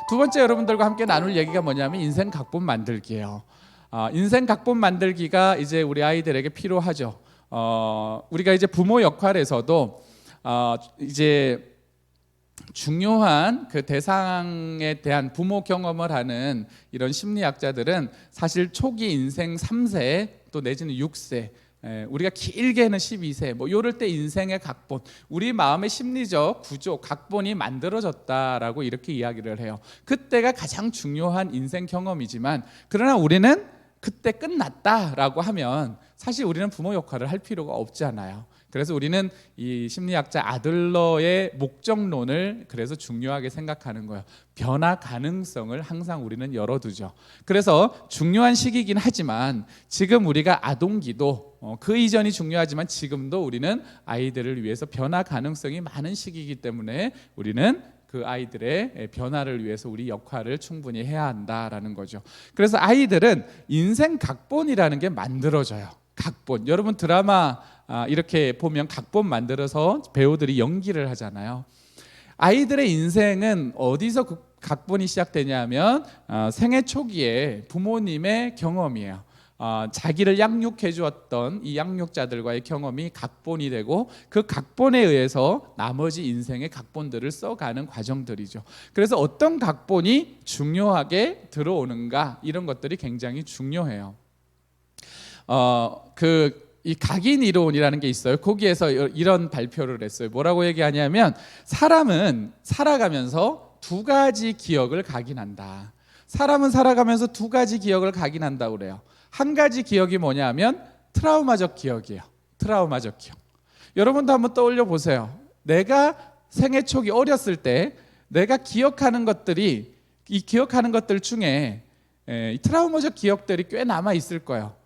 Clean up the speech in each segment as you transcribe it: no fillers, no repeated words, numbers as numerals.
두 번째 여러분들과 함께 나눌 얘기가 뭐냐면 인생 각본 만들기예요. 인생 각본 만들기가 이제 우리 아이들에게 필요하죠. 우리가 이제 부모 역할에서도 이제 중요한 그 대상에 대한 부모 경험을 하는 이런 심리학자들은 사실 초기 인생 3세 또 내지는 6세, 우리가 길게는 12세 뭐 이럴 때 인생의 각본, 우리 마음의 심리적 구조 각본이 만들어졌다라고 이렇게 이야기를 해요. 그때가 가장 중요한 인생 경험이지만, 그러나 우리는 그때 끝났다라고 하면 사실 우리는 부모 역할을 할 필요가 없잖아요. 그래서 우리는 이 심리학자 아들러의 목적론을 그래서 중요하게 생각하는 거예요. 변화 가능성을 항상 우리는 열어두죠. 그래서 중요한 시기이긴 하지만 지금 우리가 아동기도 그 이전이 중요하지만 지금도 우리는 아이들을 위해서 변화 가능성이 많은 시기이기 때문에 우리는 그 아이들의 변화를 위해서 우리 역할을 충분히 해야 한다라는 거죠. 그래서 아이들은 인생 각본이라는 게 만들어져요. 각본. 여러분 드라마 이렇게 보면 각본 만들어서 배우들이 연기를 하잖아요. 아이들의 인생은 어디서 그 각본이 시작되냐면 생애 초기에 부모님의 경험이에요. 자기를 양육해 주었던 이 양육자들과의 경험이 각본이 되고 그 각본에 의해서 나머지 인생의 각본들을 써가는 과정들이죠. 그래서 어떤 각본이 중요하게 들어오는가, 이런 것들이 굉장히 중요해요. 이 각인 이론이라는 게 있어요. 거기에서 이런 발표를 했어요. 뭐라고 얘기하냐면 사람은 살아가면서 두 가지 기억을 각인한다. 사람은 살아가면서 두 가지 기억을 각인한다고 그래요. 한 가지 기억이 뭐냐면 트라우마적 기억이에요. 트라우마적 기억. 여러분도 한번 떠올려 보세요. 내가 생애 초기 어렸을 때 내가 기억하는 것들이, 이 기억하는 것들 중에 이 트라우마적 기억들이 꽤 남아 있을 거예요.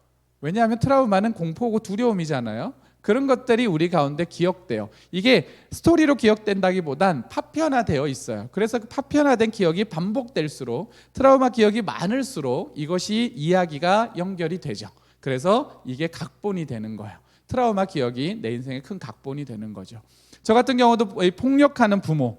왜냐하면 트라우마는 공포고 두려움이잖아요. 그런 것들이 우리 가운데 기억돼요. 이게 스토리로 기억된다기보단 파편화되어 있어요. 그래서 그 파편화된 기억이 반복될수록, 트라우마 기억이 많을수록 이것이 이야기가 연결이 되죠. 그래서 이게 각본이 되는 거예요. 트라우마 기억이 내 인생의 큰 각본이 되는 거죠. 저 같은 경우도 폭력하는 부모,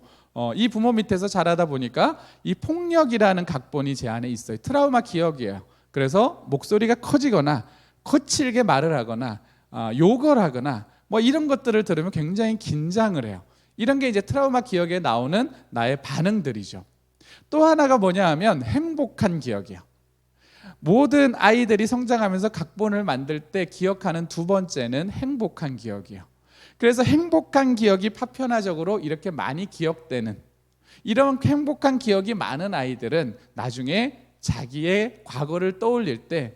이 부모 밑에서 자라다 보니까 이 폭력이라는 각본이 제 안에 있어요. 트라우마 기억이에요. 그래서 목소리가 커지거나 거칠게 말을 하거나 욕을 하거나 뭐 이런 것들을 들으면 굉장히 긴장을 해요. 이런 게 이제 트라우마 기억에 나오는 나의 반응들이죠. 또 하나가 뭐냐 하면 행복한 기억이에요. 모든 아이들이 성장하면서 각본을 만들 때 기억하는 두 번째는 행복한 기억이에요. 그래서 행복한 기억이 파편화적으로 이렇게 많이 기억되는, 이런 행복한 기억이 많은 아이들은 나중에 자기의 과거를 떠올릴 때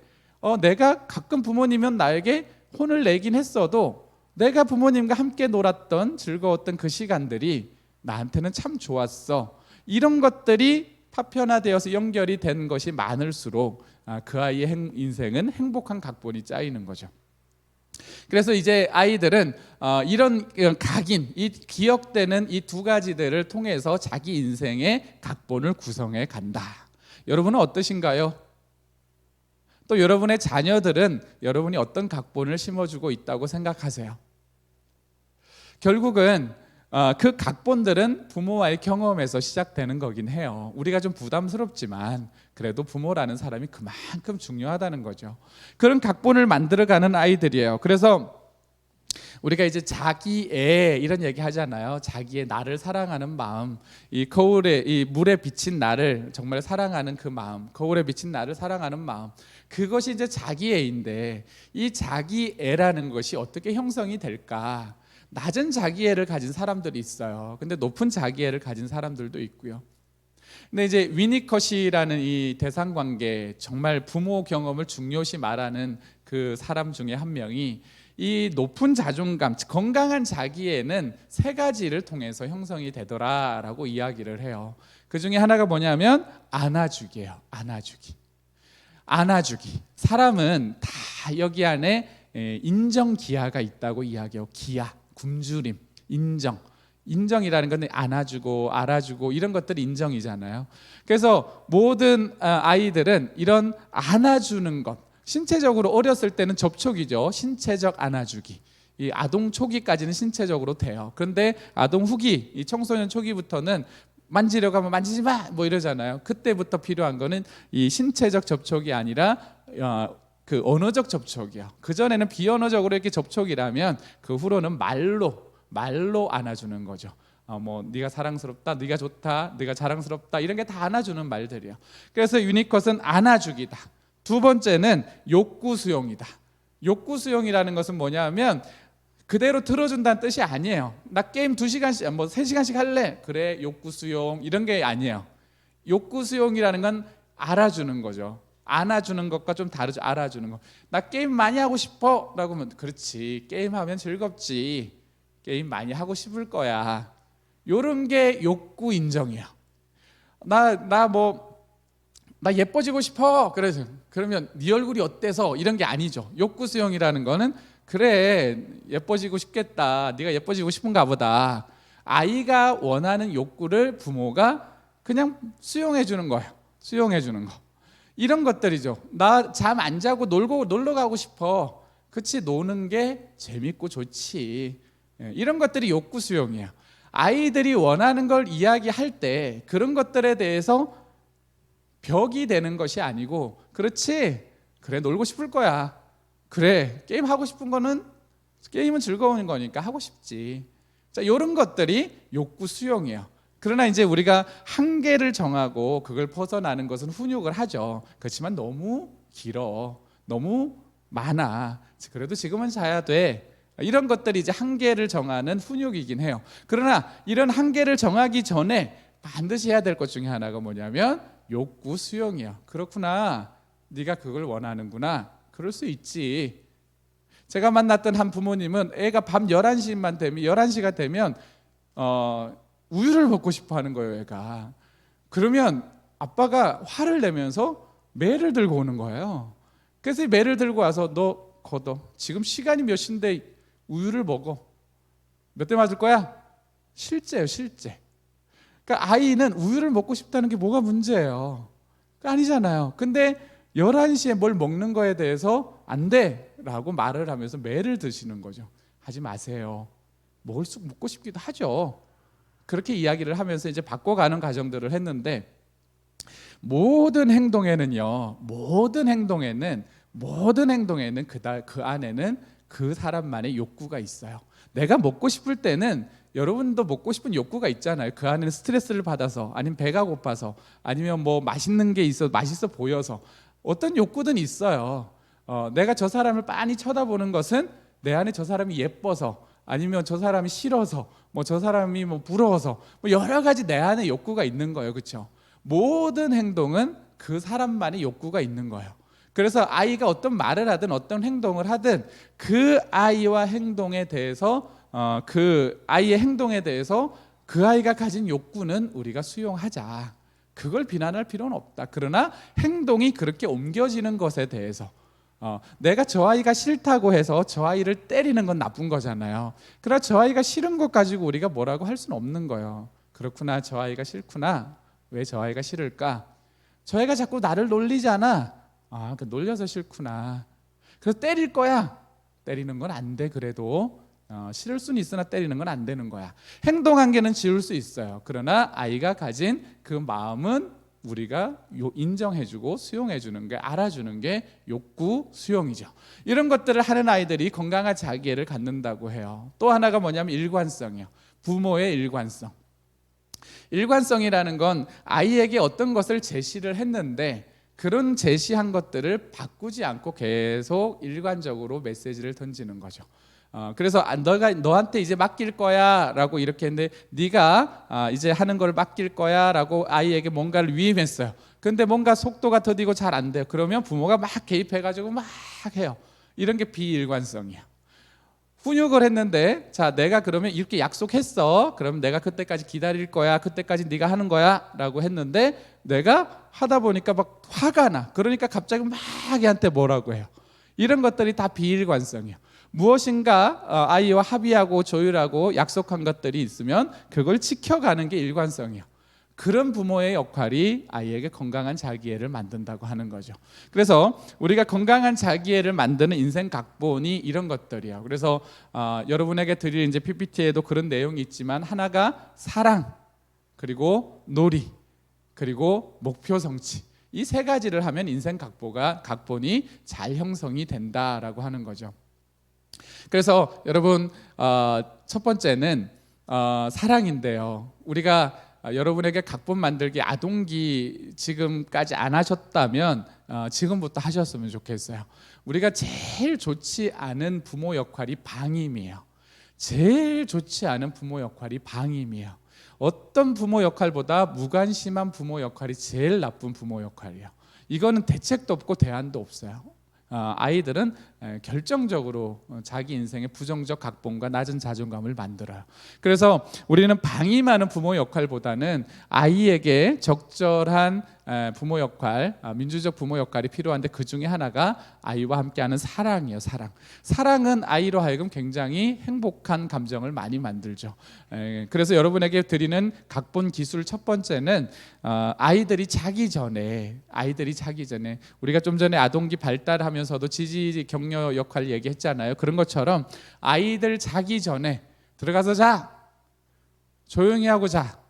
내가 가끔 부모님은 나에게 혼을 내긴 했어도 내가 부모님과 함께 놀았던 즐거웠던 그 시간들이 나한테는 참 좋았어. 이런 것들이 파편화되어서 연결이 된 것이 많을수록 그 아이의 인생은 행복한 각본이 짜이는 거죠. 그래서 이제 아이들은 이런 각인, 이 기억되는 이 두 가지들을 통해서 자기 인생의 각본을 구성해 간다. 여러분은 어떠신가요? 또 여러분의 자녀들은 여러분이 어떤 각본을 심어주고 있다고 생각하세요? 결국은 그 각본들은 부모와의 경험에서 시작되는 거긴 해요. 우리가 좀 부담스럽지만 그래도 부모라는 사람이 그만큼 중요하다는 거죠. 그런 각본을 만들어가는 아이들이에요. 그래서 우리가 이제 자기애 이런 얘기 하잖아요. 자기의 나를 사랑하는 마음, 이 거울에, 이 물에 비친 나를 정말 사랑하는 그 마음, 거울에 비친 나를 사랑하는 마음, 그것이 이제 자기애인데, 이 자기애라는 것이 어떻게 형성이 될까? 낮은 자기애를 가진 사람들이 있어요. 근데 높은 자기애를 가진 사람들도 있고요. 근데 이제 위니컷이라는 이 대상관계, 정말 부모 경험을 중요시 말하는 그 사람 중에 한 명이 이 높은 자존감, 건강한 자기애는 세 가지를 통해서 형성이 되더라라고 이야기를 해요. 그 중에 하나가 뭐냐면 안아주기예요. 안아주기. 사람은 다 여기 안에 인정 기하가 있다고 이야기해요. 기하, 굶주림, 인정이라는 건 안아주고 알아주고 이런 것들이 인정이잖아요. 그래서 모든 아이들은 이런 안아주는 것, 신체적으로 어렸을 때는 접촉이죠. 신체적 안아주기. 이 아동 초기까지는 신체적으로 돼요. 그런데 아동 후기, 이 청소년 초기부터는 만지려고 하면 만지지 마 뭐 이러잖아요. 그때부터 필요한 거는 이 신체적 접촉이 아니라 그 언어적 접촉이요. 그 전에는 비언어적으로 이렇게 접촉이라면 그 후로는 말로 안아주는 거죠. 뭐 네가 사랑스럽다, 네가 좋다, 네가 자랑스럽다 이런 게 다 안아주는 말들이요. 그래서 유니컷은 안아주기다. 두 번째는 욕구 수용이다. 욕구 수용이라는 것은 뭐냐면 그대로 들어준다는 뜻이 아니에요. 나 게임 2시간씩 뭐 3시간씩 할래. 그래, 욕구 수용 이런 게 아니에요. 욕구 수용이라는 건 알아주는 거죠. 안아주는 것과 좀 다르죠. 알아주는 거. 나 게임 많이 하고 싶어 라고 하면 그렇지, 게임하면 즐겁지, 게임 많이 하고 싶을 거야. 요런 게 욕구 인정이에요. 나 예뻐지고 싶어. 그러면 네 얼굴이 어때서 이런 게 아니죠. 욕구 수용이라는 거는 그래, 예뻐지고 싶겠다, 네가 예뻐지고 싶은가 보다. 아이가 원하는 욕구를 부모가 그냥 수용해 주는 거예요. 수용해 주는 거. 이런 것들이죠. 나 잠 안 자고 놀러 가고 싶어. 그치, 노는 게 재밌고 좋지. 이런 것들이 욕구 수용이에요. 아이들이 원하는 걸 이야기할 때 그런 것들에 대해서 벽이 되는 것이 아니고, 그렇지, 그래, 놀고 싶을 거야. 그래, 게임 하고 싶은 거는, 게임은 즐거운 거니까 하고 싶지. 자, 이런 것들이 욕구 수용이에요. 그러나 이제 우리가 한계를 정하고 그걸 벗어나는 것은 훈육을 하죠. 그렇지만 너무 길어, 너무 많아, 그래도 지금은 자야 돼. 이런 것들이 이제 한계를 정하는 훈육이긴 해요. 그러나 이런 한계를 정하기 전에 반드시 해야 될 것 중에 하나가 뭐냐면 욕구 수용이야. 그렇구나, 네가 그걸 원하는구나. 그럴 수 있지. 제가 만났던 한 부모님은 애가 밤 11시가 되면 우유를 먹고 싶어 하는 거예요, 애가. 그러면 아빠가 화를 내면서 매를 들고 오는 거예요. 그래서 이 매를 들고 와서 너 걷어. 지금 시간이 몇 시인데 우유를 먹어. 몇 대 맞을 거야? 실제예요, 실제. 그러니까 아이는 우유를 먹고 싶다는 게 뭐가 문제예요? 아니잖아요. 근데 11시에 뭘 먹는 거에 대해서 안 돼 라고 말을 하면서 매를 드시는 거죠. 하지 마세요. 먹고 싶기도 하죠. 그렇게 이야기를 하면서 이제 바꿔가는 과정들을 했는데, 모든 행동에는 그 안에는 그 사람만의 욕구가 있어요. 내가 먹고 싶을 때는 여러분도 먹고 싶은 욕구가 있잖아요. 그 안에는 스트레스를 받아서, 아니면 배가 고파서, 아니면 뭐 맛있는 게 있어, 맛있어 보여서, 어떤 욕구든 있어요. 내가 저 사람을 빤히 쳐다보는 것은 내 안에 저 사람이 예뻐서, 아니면 저 사람이 싫어서, 뭐 저 사람이 뭐 부러워서, 뭐 여러 가지 내 안에 욕구가 있는 거예요. 그렇죠? 모든 행동은 그 사람만의 욕구가 있는 거예요. 그래서 아이가 어떤 말을 하든 어떤 행동을 하든 그 아이와 행동에 대해서 그 아이의 행동에 대해서 그 아이가 가진 욕구는 우리가 수용하자. 그걸 비난할 필요는 없다. 그러나 행동이 그렇게 옮겨지는 것에 대해서 내가 저 아이가 싫다고 해서 저 아이를 때리는 건 나쁜 거잖아요. 그러나 저 아이가 싫은 것 가지고 우리가 뭐라고 할 수는 없는 거예요. 그렇구나, 저 아이가 싫구나. 왜 저 아이가 싫을까? 저 아이가 자꾸 나를 놀리잖아. 그 놀려서 싫구나. 그래서 때릴 거야. 때리는 건 안 돼. 그래도 싫을 수는 있으나 때리는 건 안 되는 거야. 행동 한계는 지울 수 있어요. 그러나 아이가 가진 그 마음은 우리가 인정해주고 수용해주는 게, 알아주는 게 욕구 수용이죠. 이런 것들을 하는 아이들이 건강한 자기애를 갖는다고 해요. 또 하나가 뭐냐면 일관성이요. 부모의 일관성. 일관성이라는 건 아이에게 어떤 것을 제시를 했는데 그런 제시한 것들을 바꾸지 않고 계속 일관적으로 메시지를 던지는 거죠. 그래서 너한테 이제 맡길 거야 라고 이렇게 했는데, 네가 이제 하는 걸 맡길 거야 라고 아이에게 뭔가를 위임했어요. 근데 뭔가 속도가 더디고 잘 안 돼요. 그러면 부모가 막 개입해가지고 막 해요. 이런 게 비일관성이야. 훈육을 했는데, 자, 내가 그러면 이렇게 약속했어. 그럼 내가 그때까지 기다릴 거야. 그때까지 네가 하는 거야 라고 했는데 내가 하다 보니까 막 화가 나. 그러니까 갑자기 막 얘한테 뭐라고 해요. 이런 것들이 다 비일관성이에요. 무엇인가 아이와 합의하고 조율하고 약속한 것들이 있으면 그걸 지켜가는 게 일관성이에요. 그런 부모의 역할이 아이에게 건강한 자기애를 만든다고 하는 거죠. 그래서 우리가 건강한 자기애를 만드는 인생 각본이 이런 것들이에요. 그래서 여러분에게 드릴 이제 PPT에도 그런 내용이 있지만, 하나가 사랑, 그리고 놀이, 그리고 목표 성취. 이 세 가지를 하면 인생 각본이 잘 형성이 된다라고 하는 거죠. 그래서 여러분 첫 번째는 사랑인데요. 우리가 여러분에게 각본 만들기 아동기 지금까지 안 하셨다면 지금부터 하셨으면 좋겠어요. 우리가 제일 좋지 않은 부모 역할이 방임이에요. 제일 좋지 않은 부모 역할이 방임이에요. 어떤 부모 역할보다 무관심한 부모 역할이 제일 나쁜 부모 역할이에요. 이거는 대책도 없고 대안도 없어요. 아이들은 결정적으로 자기 인생의 부정적 각본과 낮은 자존감을 만들어요. 그래서 우리는 방임하는 부모 역할보다는 아이에게 적절한 부모 역할, 민주적 부모 역할이 필요한데 그 중에 하나가 아이와 함께하는 사랑이에요. 사랑은 아이로 하여금 굉장히 행복한 감정을 많이 만들죠. 그래서 여러분에게 드리는 각본 기술 첫 번째는 아이들이 자기 전에 우리가 좀 전에 아동기 발달하면서도 지지 격려 역할 얘기했잖아요. 그런 것처럼 아이들 자기 전에 들어가서 자, 조용히 하고 자,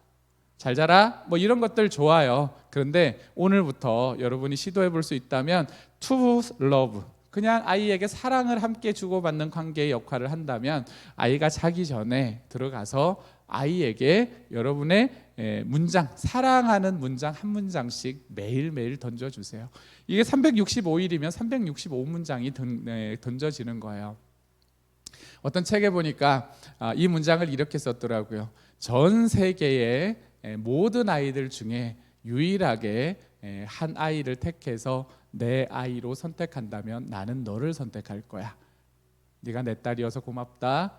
잘 자라, 뭐 이런 것들 좋아요. 그런데 오늘부터 여러분이 시도해 볼 수 있다면 to love, 그냥 아이에게 사랑을 함께 주고받는 관계의 역할을 한다면 아이가 자기 전에 들어가서 아이에게 여러분의 문장, 사랑하는 문장 한 문장씩 매일매일 던져주세요. 이게 365일이면 365문장이 던져지는 거예요. 어떤 책에 보니까 이 문장을 이렇게 썼더라고요. 전 세계의 모든 아이들 중에 유일하게 한 아이를 택해서 내 아이로 선택한다면 나는 너를 선택할 거야. 네가 내 딸이어서 고맙다.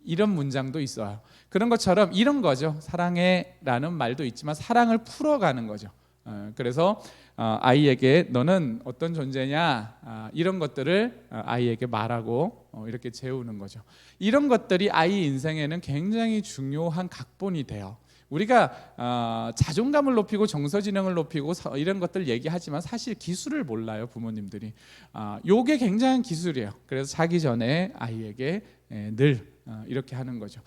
이런 문장도 있어요. 그런 것처럼 이런 거죠. 사랑해라는 말도 있지만 사랑을 풀어가는 거죠. 그래서 아이에게 너는 어떤 존재냐, 이런 것들을 아이에게 말하고 이렇게 재우는 거죠. 이런 것들이 아이 인생에는 굉장히 중요한 각본이 돼요. 우리가 자존감을 높이고 정서지능을 높이고 이런 것들 얘기하지만 사실 기술을 몰라요, 부모님들이. 요게 굉장한 기술이에요. 그래서 자기 전에 아이에게 늘 이렇게 하는 거죠.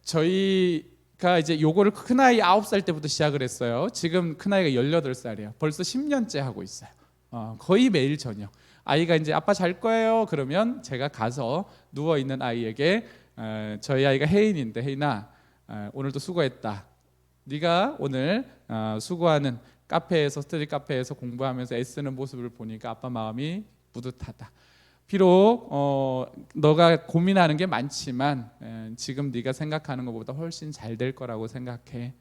저희가 이제 요거를 큰아이 9살 때부터 시작을 했어요. 지금 큰아이가 18살이에요. 벌써 10년째 하고 있어요. 거의 매일 저녁. 아이가 이제 아빠 잘 거예요. 그러면 제가 가서 누워있는 아이에게 저희 아이가 혜인인데, 혜인아 오늘도 수고했다. 네가 오늘 수고하는 카페에서, 스터디 카페에서 공부하면서 애쓰는 모습을 보니까 아빠 마음이 뿌듯하다. 비록 너가 고민하는 게 많지만 지금 네가 생각하는 것보다 훨씬 잘 될 거라고 생각해.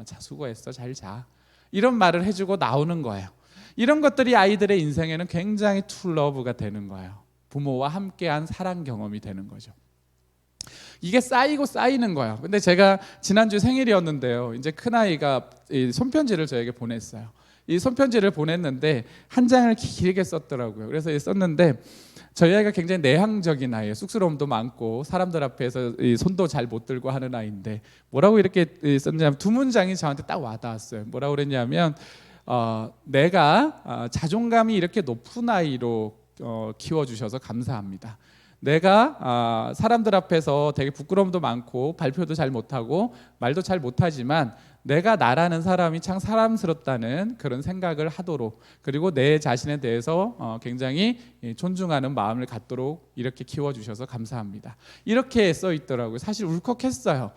자, 수고했어. 잘 자. 이런 말을 해주고 나오는 거예요. 이런 것들이 아이들의 인생에는 굉장히 툴러브가 되는 거예요. 부모와 함께한 사랑 경험이 되는 거죠. 이게 쌓이고 쌓이는 거예요. 근데 제가 지난주 생일이었는데요. 이제 큰아이가 이 손편지를 저에게 보냈어요. 이 손편지를 보냈는데 한 장을 길게 썼더라고요. 그래서 썼는데 저희 아이가 굉장히 내향적인 아이예요. 쑥스러움도 많고 사람들 앞에서 손도 잘 못 들고 하는 아이인데 뭐라고 이렇게 썼냐면 두 문장이 저한테 딱 와닿았어요. 뭐라고 그랬냐면 내가 자존감이 이렇게 높은 아이로 키워주셔서 감사합니다. 내가 사람들 앞에서 되게 부끄러움도 많고 발표도 잘 못하고 말도 잘 못하지만 내가 나라는 사람이 참 사람스럽다는 그런 생각을 하도록, 그리고 내 자신에 대해서 굉장히 존중하는 마음을 갖도록 이렇게 키워주셔서 감사합니다. 이렇게 써 있더라고요. 사실 울컥했어요.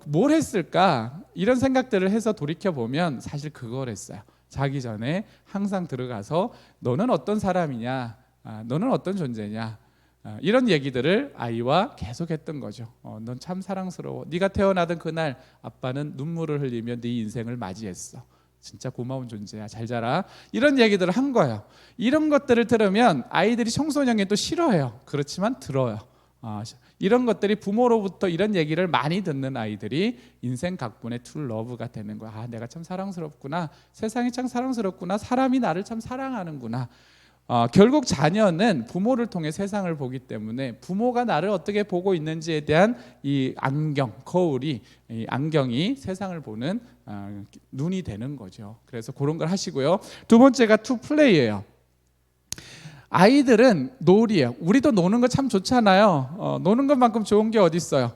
뭘 했을까? 이런 생각들을 해서 돌이켜보면 사실 그걸 했어요. 자기 전에 항상 들어가서 너는 어떤 사람이냐, 너는 어떤 존재냐, 이런 얘기들을 아이와 계속했던 거죠. 넌 참 사랑스러워. 네가 태어나던 그날 아빠는 눈물을 흘리며 네 인생을 맞이했어. 진짜 고마운 존재야. 잘 자라. 이런 얘기들을 한 거예요. 이런 것들을 들으면 아이들이 청소년이 또 싫어해요. 그렇지만 들어요. 이런 것들이 부모로부터 이런 얘기를 많이 듣는 아이들이 인생 각본의 툴 러브가 되는 거야. 내가 참 사랑스럽구나. 세상이 참 사랑스럽구나. 사람이 나를 참 사랑하는구나. 결국 자녀는 부모를 통해 세상을 보기 때문에 부모가 나를 어떻게 보고 있는지에 대한 이 안경, 거울이, 이 안경이 세상을 보는 눈이 되는 거죠. 그래서 그런 걸 하시고요. 두 번째가 투 플레이예요. 아이들은 놀이에요. 우리도 노는 거 참 좋잖아요. 노는 것만큼 좋은 게 어디 있어요?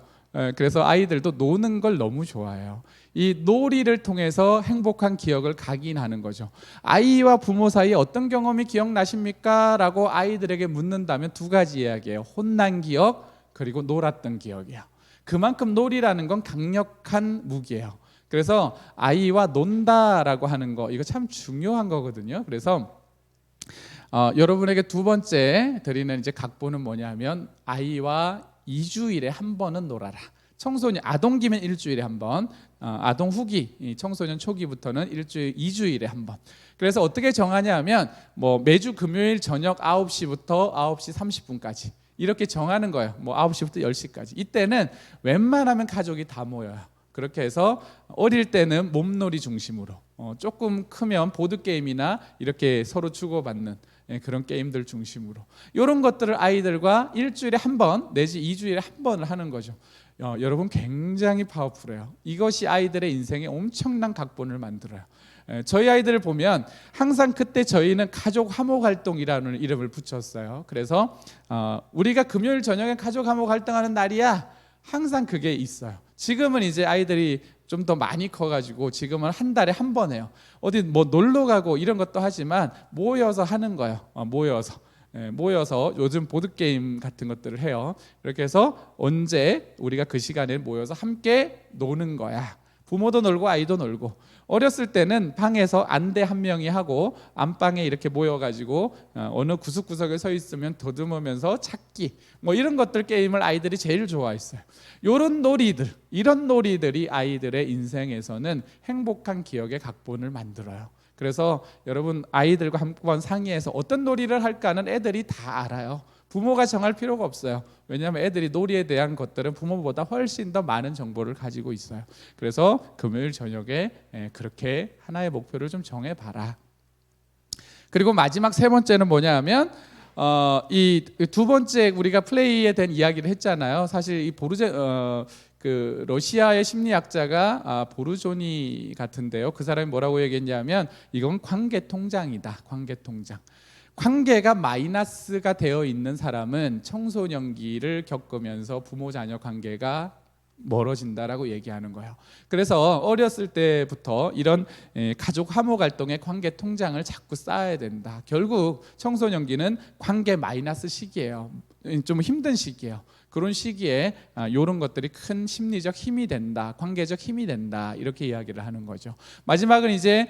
그래서 아이들도 노는 걸 너무 좋아해요. 이 놀이를 통해서 행복한 기억을 각인하는 거죠. 아이와 부모 사이에 어떤 경험이 기억나십니까? 라고 아이들에게 묻는다면 두 가지 이야기예요. 혼난 기억 그리고 놀았던 기억이에요. 그만큼 놀이라는 건 강력한 무기예요. 그래서 아이와 논다라고 하는 거 이거 참 중요한 거거든요. 그래서 여러분에게 두 번째 드리는 이제 각본은 뭐냐면 아이와 2주일에 한 번은 놀아라. 청소년 아동기면 일주일에 한 번, 아동 후기 청소년 초기부터는 2주일에 한 번. 그래서 어떻게 정하냐면 뭐 매주 금요일 저녁 9시부터 9시 30분까지 이렇게 정하는 거예요. 뭐 9시부터 10시까지. 이때는 웬만하면 가족이 다 모여요. 그렇게 해서 어릴 때는 몸놀이 중심으로, 조금 크면 보드게임이나 이렇게 서로 주고받는 그런 게임들 중심으로 이런 것들을 아이들과 일주일에 한 번 내지 2주일에 한 번을 하는 거죠. 여러분 굉장히 파워풀해요. 이것이 아이들의 인생에 엄청난 각본을 만들어요. 저희 아이들을 보면 항상 그때 저희는 가족 화목 활동이라는 이름을 붙였어요. 그래서 우리가 금요일 저녁에 가족 화목 활동하는 날이야. 항상 그게 있어요. 지금은 이제 아이들이 좀 더 많이 커가지고 지금은 한 달에 한 번 해요. 어디 뭐 놀러 가고 이런 것도 하지만 모여서 하는 거예요. 모여서 요즘 보드게임 같은 것들을 해요. 이렇게 해서 언제 우리가 그 시간에 모여서 함께 노는 거야. 부모도 놀고 아이도 놀고. 어렸을 때는 방에서 안대 한 명이 하고 안방에 이렇게 모여가지고 어느 구석구석에 서 있으면 더듬으면서 찾기 뭐 이런 것들 게임을 아이들이 제일 좋아했어요. 이런 놀이들이 아이들의 인생에서는 행복한 기억의 각본을 만들어요. 그래서 여러분 아이들과 한번 상의해서 어떤 놀이를 할까는 애들이 다 알아요. 부모가 정할 필요가 없어요. 왜냐하면 애들이 놀이에 대한 것들은 부모보다 훨씬 더 많은 정보를 가지고 있어요. 그래서 금요일 저녁에 그렇게 하나의 목표를 좀 정해봐라. 그리고 마지막 세 번째는 뭐냐면 이 두 번째 우리가 플레이에 대한 이야기를 했잖아요. 사실 이 그 러시아의 심리학자가 보르조니 같은데요. 그 사람이 뭐라고 얘기했냐면 이건 관계 통장이다. 관계 통장. 관계가 마이너스가 되어 있는 사람은 청소년기를 겪으면서 부모 자녀 관계가 멀어진다라고 얘기하는 거예요. 그래서 어렸을 때부터 이런 가족 화목 활동의 관계 통장을 자꾸 쌓아야 된다. 결국 청소년기는 관계 마이너스 시기예요. 좀 힘든 시기예요. 그런 시기에 이런 것들이 큰 심리적 힘이 된다, 관계적 힘이 된다 이렇게 이야기를 하는 거죠. 마지막은 이제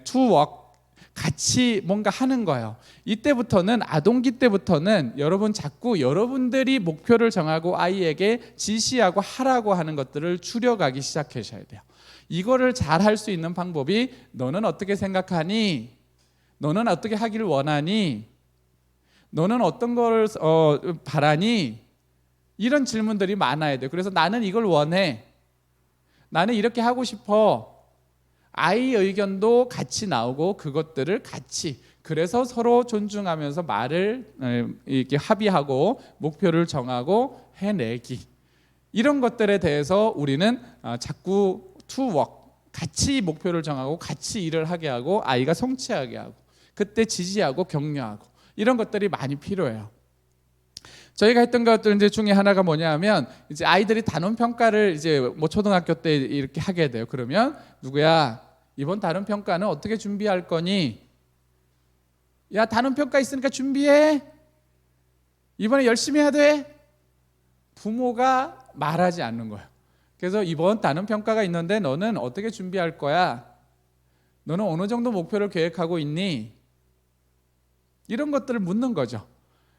to work 같이 뭔가 하는 거예요. 이때부터는 아동기 때부터는 여러분 자꾸 여러분들이 목표를 정하고 아이에게 지시하고 하라고 하는 것들을 줄여가기 시작하셔야 돼요. 이거를 잘 할 수 있는 방법이 너는 어떻게 생각하니? 너는 어떻게 하기를 원하니? 너는 어떤 걸 바라니? 이런 질문들이 많아야 돼요. 그래서 나는 이걸 원해. 나는 이렇게 하고 싶어. 아이 의견도 같이 나오고 그것들을 같이 그래서 서로 존중하면서 말을 이렇게 합의하고 목표를 정하고 해내기 이런 것들에 대해서 우리는 자꾸 to work 같이 목표를 정하고 같이 일을 하게 하고 아이가 성취하게 하고 그때 지지하고 격려하고 이런 것들이 많이 필요해요. 저희가 했던 것들 이제 중에 하나가 뭐냐면 이제 아이들이 단원 평가를 이제 뭐 초등학교 때 이렇게 하게 돼요. 그러면 누구야? 이번 단원 평가는 어떻게 준비할 거니? 야, 단원 평가 있으니까 준비해. 이번에 열심히 해야 돼. 부모가 말하지 않는 거예요. 그래서 이번 단원 평가가 있는데 너는 어떻게 준비할 거야? 너는 어느 정도 목표를 계획하고 있니? 이런 것들을 묻는 거죠.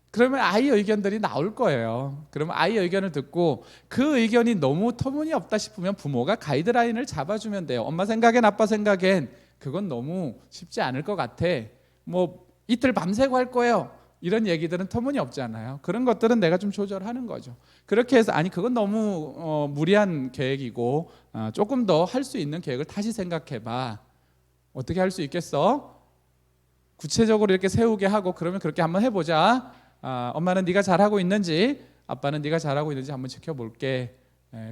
그러면 아이 의견들이 나올 거예요. 그러면 아이 의견을 듣고 그 의견이 너무 터무니없다 싶으면 부모가 가이드라인을 잡아주면 돼요. 엄마 생각엔 아빠 생각엔 그건 너무 쉽지 않을 것 같아. 뭐 이틀 밤새고 할 거예요. 이런 얘기들은 터무니없잖아요. 그런 것들은 내가 좀 조절하는 거죠. 그렇게 해서 아니 그건 너무 무리한 계획이고 조금 더 할 수 있는 계획을 다시 생각해봐. 어떻게 할 수 있겠어? 구체적으로 이렇게 세우게 하고 그러면 그렇게 한번 해보자. 엄마는 네가 잘하고 있는지 아빠는 네가 잘하고 있는지 한번 지켜볼게.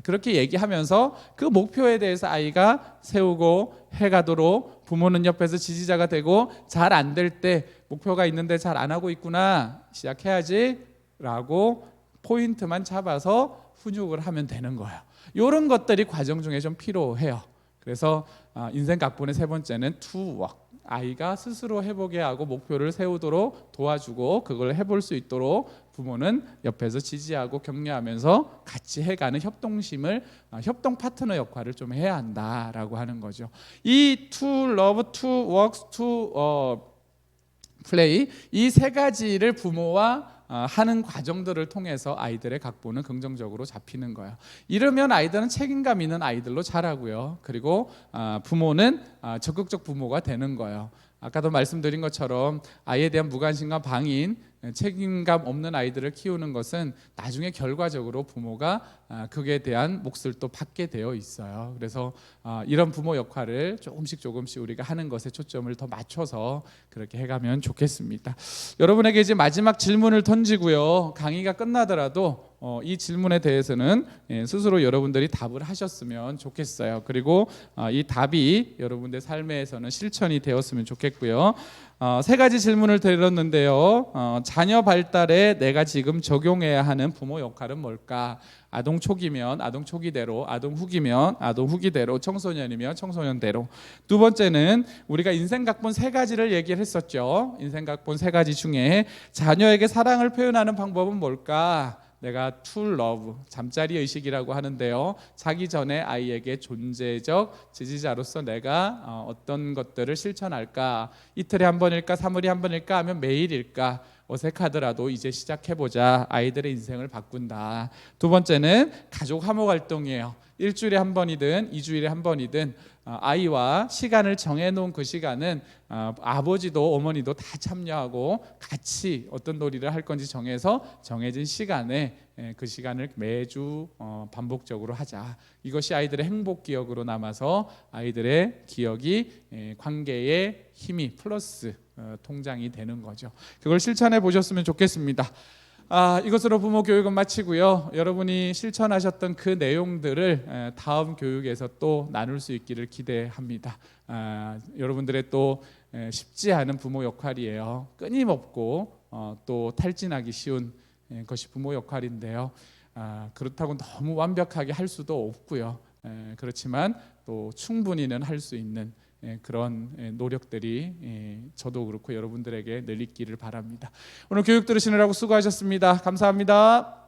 그렇게 얘기하면서 그 목표에 대해서 아이가 세우고 해가도록 부모는 옆에서 지지자가 되고 잘 안 될 때 목표가 있는데 잘 안 하고 있구나 시작해야지 라고 포인트만 잡아서 훈육을 하면 되는 거예요. 이런 것들이 과정 중에 좀 필요해요. 그래서 인생 각본의 세 번째는 to work. 아이가 스스로 해보게 하고 목표를 세우도록 도와주고 그걸 해볼 수 있도록 부모는 옆에서 지지하고 격려하면서 같이 해가는 협동심을 협동 파트너 역할을 좀 해야 한다라고 하는 거죠. 이 to love, to work, to 플레이, 이 세 가지를 부모와 하는 과정들을 통해서 아이들의 각본은 긍정적으로 잡히는 거예요. 이러면 아이들은 책임감 있는 아이들로 자라고요. 그리고 부모는 적극적 부모가 되는 거예요. 아까도 말씀드린 것처럼 아이에 대한 무관심과 방임, 책임감 없는 아이들을 키우는 것은 나중에 결과적으로 부모가 그에 대한 몫을 또 받게 되어 있어요. 그래서 이런 부모 역할을 조금씩 우리가 하는 것에 초점을 더 맞춰서 그렇게 해가면 좋겠습니다. 여러분에게 이제 마지막 질문을 던지고요. 강의가 끝나더라도 이 질문에 대해서는 스스로 여러분들이 답을 하셨으면 좋겠어요. 그리고 이 답이 여러분들 삶에서는 실천이 되었으면 좋겠고요. 세 가지 질문을 드렸는데요. 자녀 발달에 내가 지금 적용해야 하는 부모 역할은 뭘까? 아동 초기면 아동 초기대로, 아동 후기면 아동 후기대로, 청소년이면 청소년대로. 두 번째는 우리가 인생 각본 세 가지를 얘기를 했었죠. 인생 각본 세 가지 중에 자녀에게 사랑을 표현하는 방법은 뭘까? 내가 to love, 잠자리 의식이라고 하는데요. 자기 전에 아이에게 존재적 지지자로서 내가 어떤 것들을 실천할까? 이틀에 한 번일까? 3일에 한 번일까? 하면 매일일까? 어색하더라도 이제 시작해보자. 아이들의 인생을 바꾼다. 두 번째는 가족 화목 활동이에요. 일주일에 한 번이든 2주일에 한 번이든 아이와 시간을 정해놓은 그 시간은 아버지도 어머니도 다 참여하고 같이 어떤 놀이를 할 건지 정해서 정해진 시간에 그 시간을 매주 반복적으로 하자. 이것이 아이들의 행복 기억으로 남아서 아이들의 기억이 관계의 힘이 플러스 통장이 되는 거죠. 그걸 실천해 보셨으면 좋겠습니다. 이것으로 부모 교육은 마치고요. 여러분이 실천하셨던 그 내용들을 다음 교육에서 또 나눌 수 있기를 기대합니다. 여러분들의 또 쉽지 않은 부모 역할이에요. 끊임없고 또 탈진하기 쉬운 것이 부모 역할인데요. 그렇다고 너무 완벽하게 할 수도 없고요. 그렇지만 또 충분히는 할 수 있는 그런 노력들이 저도 그렇고 여러분들에게 늘 있기를 바랍니다. 오늘 교육 들으시느라고 수고하셨습니다. 감사합니다.